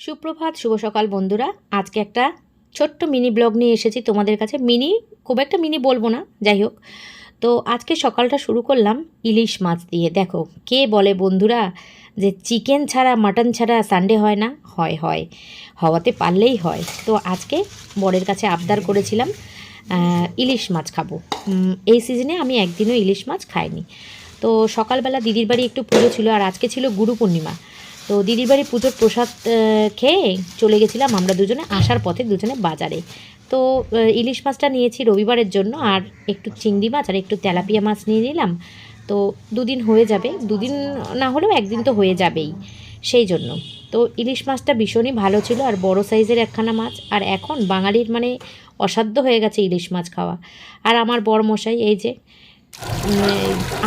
সুপ্রভাত, শুভ সকাল বন্ধুরা। আজকে একটা ছোট্ট মিনি ব্লগ নিয়ে এসেছি তোমাদের কাছে। খুব একটা মিনি বলবো না, যাই হোক। তো আজকে সকালটা শুরু করলাম ইলিশ মাছ দিয়ে। দেখো, কে বলে বন্ধুরা যে চিকেন ছাড়া মাটন ছাড়া সানডে হয় না? হয় হয়, হওয়াতে পারলেই হয়। তো আজকে বরের কাছে আবদার করেছিলাম ইলিশ মাছ খাবো। এই সিজনে আমি একদিনও ইলিশ মাছ খাইনি। তো সকালবেলা দিদির বাড়ি একটু পুজো ছিল, আর আজকে ছিল গুরু পূর্ণিমা। তো দিদির বাড়ি পুজোর প্রসাদ খেয়ে চলে গেছিলাম আমরা দুজনে, আসার পথে দুজনে বাজারে। তো ইলিশ মাছটা নিয়েছি রবিবারের জন্য, আর একটু চিংড়ি মাছ আর একটু তেলাপিয়া মাছ নিয়ে নিলাম। তো দুদিন হয়ে যাবে, দুদিন না হলেও একদিন তো হয়ে যাবেই, সেই জন্য। তো ইলিশ মাছটা ভীষণই ভালো ছিল, আর বড় সাইজের একখানা মাছ। আর এখন বাঙালির মানে অসাধ্য হয়ে গেছে ইলিশ মাছ খাওয়া। আর আমার বরমশাই এই যে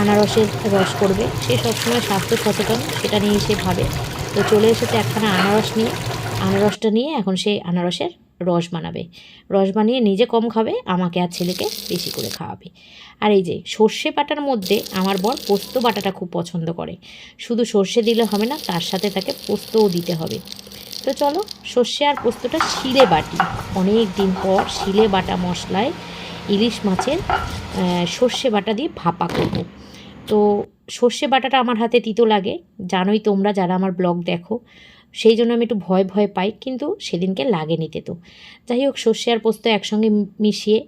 আনারসের রস করবে, সে সবসময় স্বাস্থ্য সচেতন, সেটা নিয়েই সে ভাবে। তো চলে এসেছে একখানা আনারস নিয়ে। আনারসটা নিয়ে এখন সে আনারসের রস বানাবে। রস বানিয়ে নিজে কম খাবে, আমাকে আর ছেলেকে বেশি করে খাওয়াবে। আর এই যে সর্ষে বাটার মধ্যে আমার বর পোস্ত বাটাটা খুব পছন্দ করে। শুধু সর্ষে দিলে হবে না, তার সাথে তাকে পোস্তও দিতে হবে। তো চলো সর্ষে আর পোস্তটা শিলে বাটি। অনেক দিন পর শিলে বাটা মশলায় ইলিশ মাছের সর্ষে বাটা দিয়ে ভাপা করব। তো সর্ষে বাটাটা আমার হাতে তিতো লাগে, জানোই তোমরা যারা আমার ব্লগ দেখো। সেই জন্য আমি একটু ভয় ভয় পাই, কিন্তু সেদিনকে লাগেনি তেতো। যাই হোক, সর্ষে আর পোস্ত একসঙ্গে মিশিয়ে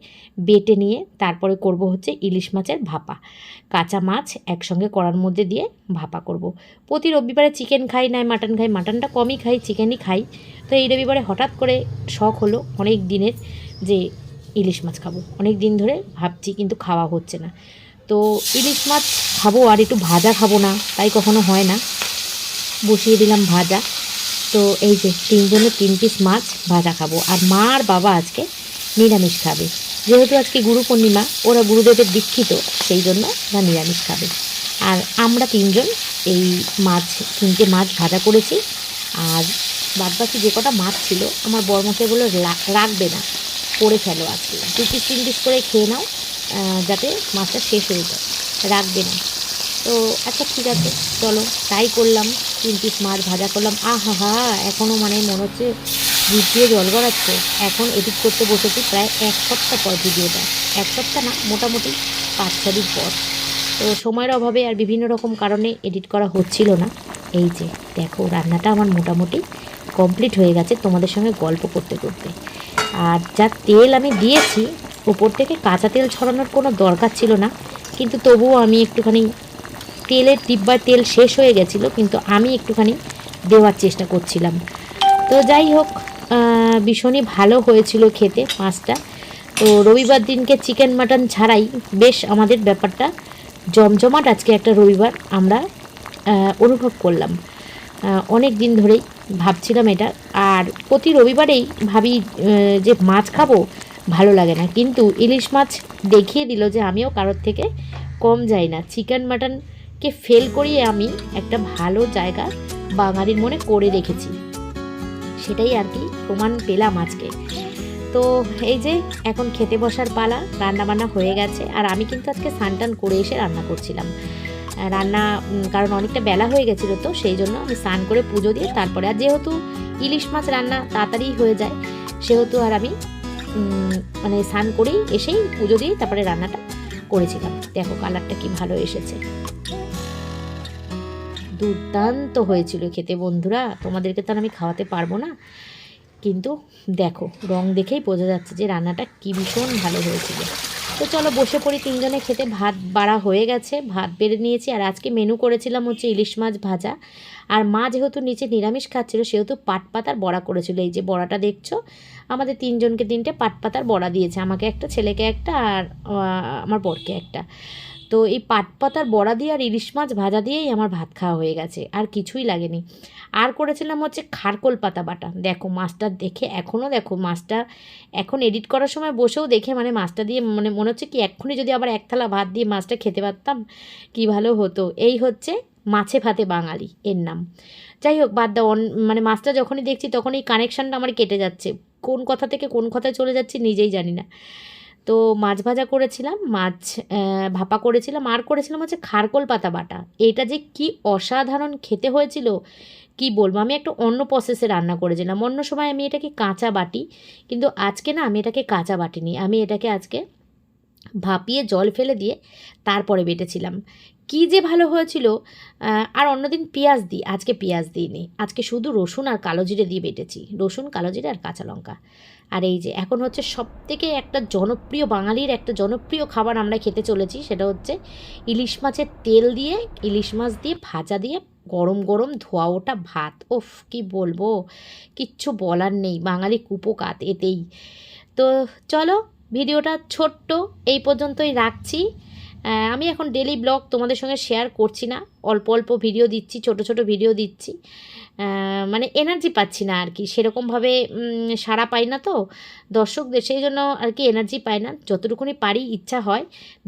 বেটে নিয়ে তারপরে করব হচ্ছে ইলিশ মাছের ভাপা। কাঁচা মাছ একসঙ্গে কড়ার মধ্যে দিয়ে ভাপা করব। প্রতি রবিবারে চিকেন খাই, নয় মাটন খাই, মাটনটা কমই খাই, চিকেনই খাই। তো এই রবিবারে হঠাৎ করে শখ হলো অনেক দিনের যে ইলিশ মাছ খাবো। অনেক দিন ধরে ভাবছি, কিন্তু খাওয়া হচ্ছে না। তো ইলিশ মাছ খাবো, আর একটু ভাজা খাবো না তাই কখনো হয় না। বসিয়ে দিলাম ভাজা। তো এই যে তিনজনে 3 পিস মাছ ভাজা খাবো, আর মা আর বাবা আজকে নিরামিষ খাবে। যেহেতু আজকে গুরু পূর্ণিমা, ওরা গুরুদেবের দীক্ষিত, সেই জন্য ওরা নিরামিষ খাবে। আর আমরা তিনজন এই মাছ 3টে মাছ ভাজা করেছি। আর বাদবাকি যে কটা মাছ ছিল আমার বরমশাই বললো রাখবে না, করে ফেলো আজকে 2 পিস 3 পিস করে খেয়ে নাও, যাতে মাছটা শেষ হয়ে যায়, রাখবে না। তো আচ্ছা ঠিক আছে, চলো তাই করলাম। 3 পিস মাছ ভাজা করলাম। আহা হা, এখনও মানে মনে হচ্ছে জিভ দিয়ে জল গড়াচ্ছে। এখন এডিট করতে বসেছি প্রায় 1 সপ্তাহ পর ভিডিওটা। 1 সপ্তাহ না, মোটামুটি 5-6 দিন পর। তো সময়ের অভাবে আর বিভিন্ন রকম কারণে এডিট করা হচ্ছিল না। এই যে দেখো, রান্নাটা আমার মোটামুটি কমপ্লিট হয়ে গেছে তোমাদের সঙ্গে গল্প করতে করতে। আর যা তেল আমি দিয়েছি, উপর থেকে কাঁচা তেল ছড়ানোর কোনো দরকার ছিল না, কিন্তু তবুও আমি একটুখানি, তেলের ডিব্বার তেল শেষ হয়ে গেছিলো, কিন্তু আমি একটুখানি দেওয়ার চেষ্টা করছিলাম। তো যাই হোক, ভীষণই ভালো হয়েছিল খেতে মাছটা। তো রবিবার দিনকে চিকেন মাটন ছাড়াই বেশ আমাদের ব্যাপারটা জমজমাট। আজকে একটা রবিবার আমরা অনুভব করলাম। অনেক দিন ধরেই ভাবছিলাম এটা, আর প্রতি রবিবারেই ভাবি যে মাছ খাবো, ভালো লাগে না, কিন্তু ইলিশ মাছ দেখিয়ে দিল যে আমিও কারোর থেকে কম যাই না। চিকেন মাটনকে ফেল করিয়ে আমি একটা ভালো জায়গা বাঙালির মনে করে রেখেছি, সেটাই আর কি প্রমাণ পেলাম আজকে। তো এই যে এখন খেতে বসার পালা। রান্নাবান্না হয়ে গেছে, আর আমি কিন্তু আজকে স্নান করে এসে রান্না করছিলাম। রান্না কারণ অনেকটা বেলা হয়ে গেছিলো, তো সেই জন্য আমি স্নান করে পুজো দিয়ে তারপরে, আর যেহেতু ইলিশ মাছ রান্না তাড়াতাড়ি হয়ে যায়, সেহেতু আর আমি মানে স্নান করেই এসেই পুজো দিয়ে তারপরে রান্নাটা করেছিলাম। দেখো কালারটা কি ভালো এসেছে, দুর্দান্ত হয়েছিল খেতে বন্ধুরা। তোমাদেরকে তো আর আমি খাওয়াতে পারবো না, কিন্তু দেখো রং দেখেই বোঝা যাচ্ছে যে রান্নাটা কি ভীষণ ভালো হয়েছিল। তো চলো বসে পড়ি তিনজনে খেতে। ভাত বাড়া হয়ে গেছে, ভাত বেড়ে নিয়েছি। আর আজকে মেনু করেছিলাম হচ্ছে ইলিশ মাছ ভাজা। আর মা যেহেতু নিচে নিরামিষ খাচ্ছিল, সেহেতু পাট পাতার বড়া করেছিল। এই যে বড়াটা দেখছো, আমাদের তিনজনকে 3টে পাট পাতার বড়া দিয়েছে, আমাকে একটা, ছেলেকে একটা, আর আমার বরকে একটা। তো এই পাট পাতার বড়া দিয়ে আর ইলিশ মাছ ভাজা দিয়েই আমার ভাত খাওয়া হয়ে গেছে, আর কিছুই লাগেনি। আর করেছিলাম হচ্ছে খারকোল পাতা বাটা। দেখো মাছটা দেখে এখনও, দেখো মাছটা এখন এডিট করার সময় বসেও দেখে মানে মাছটা দিয়ে মানে মনে হচ্ছে কি এক্ষুনি যদি আবার 1 থালা ভাত দিয়ে মাছটা খেতে পারতাম কি ভালো হতো। এই হচ্ছে মাছে ভাতে বাঙালি এর নাম। যাই হোক, বাদ দাও। মানে মাছটা যখনই দেখছি তখনই কানেকশানটা আমার কেটে যাচ্ছে, কোন কথা থেকে কোন কথায় চলে যাচ্ছি নিজেই জানি না। তো মাছ ভাজা করেছিলাম, মাছ ভাপা করেছিলাম, আর করেছিলাম হচ্ছে খারকোল পাতা বাটা। এটা যে কি অসাধারণ খেতে হয়েছিল, কি বলবো, আমি একটা অন্য প্রসেসে রান্না করেছিলাম। অন্য সময় আমি এটাকে কাঁচা বাটি, কিন্তু আজকে না আমি এটাকে কাঁচা বাটিনি, আমি এটাকে আজকে ভাপিয়ে জল ফেলে দিয়ে তারপরে বেটেছিলাম। কী যে ভালো হয়েছিল। আর অন্যদিন পেঁয়াজ দিই, আজকে পেঁয়াজ দিইনি, আজকে শুধু রসুন আর কালো জিরে দিয়ে বেটেছি, রসুন কালো জিরে আর কাঁচা লঙ্কা। আর এই যে এখন হচ্ছে সবথেকে একটা জনপ্রিয়, বাঙালির একটা জনপ্রিয় খাবার আমরা খেতে চলেছি, সেটা হচ্ছে ইলিশ মাছের তেল দিয়ে, ইলিশ মাছ দিয়ে ভাজা দিয়ে গরম গরম ধোয়া ওটা ভাত। ওফ, কি বলবো, কিচ্ছু বলার নেই, বাঙালি কুপোকাত এতেই। তো চলো, ভিডিওটা ছোট্ট এই পর্যন্তই রাখছি। আমি এখন ডেলি ব্লগ তোমাদের সঙ্গে শেয়ার করছি না, অল্প অল্প ভিডিও দিচ্ছি, ছোট ছোট ভিডিও দিচ্ছি। মানে এনার্জি পাচ্ছি না আর কি, সেরকমভাবে সাড়া পাই না তো দর্শকদের, সেই জন্য আর কি এনার্জি পাই না। যতটুকুনি পারি ইচ্ছা হয়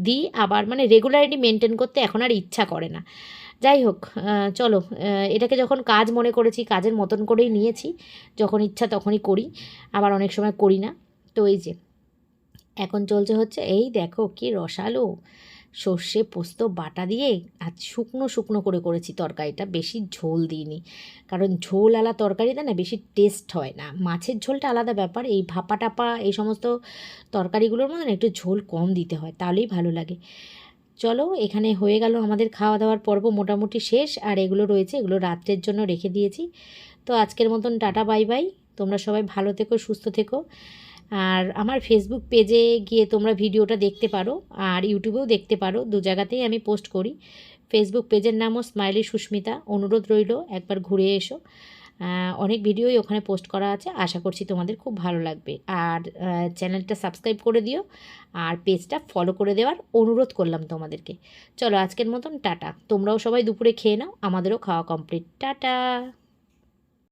দিই, আবার মানে রেগুলারিটি মেনটেন করতে এখন আর ইচ্ছা করে না। যাই হোক, চলো, এটাকে যখন কাজ মনে করেছি, কাজের মতন করেই নিয়েছি, যখন ইচ্ছা তখনই করি, আবার অনেক সময় করি না। তো এই যে এখন চলছে হচ্ছে, এই দেখো কি রসালো সর্ষে পোস্ত বাটা দিয়ে আজ শুকনো শুকনো করে করেছি তরকারিটা, বেশি ঝোল দিইনি, কারণ ঝোল আলা তরকারিতে না বেশি টেস্ট হয় না। মাছের ঝোলটা আলাদা ব্যাপার, এই ভাপা টাপা এই সমস্ত তরকারিগুলোর মধ্যে একটু ঝোল কম দিতে হয়, তাহলেই ভালো লাগে। চলো, এখানে হয়ে গেল আমাদের খাওয়া দাওয়ার পর্ব মোটামুটি শেষ, আর এগুলো রয়েছে, এগুলো রাত্রের জন্য রেখে দিয়েছি। তো আজকের মতন টাটা, বাই বাই। তোমরা সবাই ভালো থেকো, সুস্থ থেকো। আর আমার ফেসবুক পেজে গিয়ে তোমরা ভিডিওটা দেখতে পারো, আর ইউটিউবেও দেখতে পারো, দু জায়গাতেই আমি পোস্ট করি। ফেসবুক পেজের নামও স্মাইলি সুস্মিতা, অনুরোধ রইল একবার ঘুরে এসো। অনেক ভিডিওই ওখানে পোস্ট করা আছে, আশা করছি তোমাদের খুব ভালো লাগবে। আর চ্যানেলটা সাবস্ক্রাইব করে দিও, আর পেজটা ফলো করে দেওয়ার অনুরোধ করলাম তোমাদেরকে। চলো, আজকের মতন টাটা। তোমরাও সবাই দুপুরে খেয়ে নাও, আমাদেরও খাওয়া কমপ্লিট। টাটা।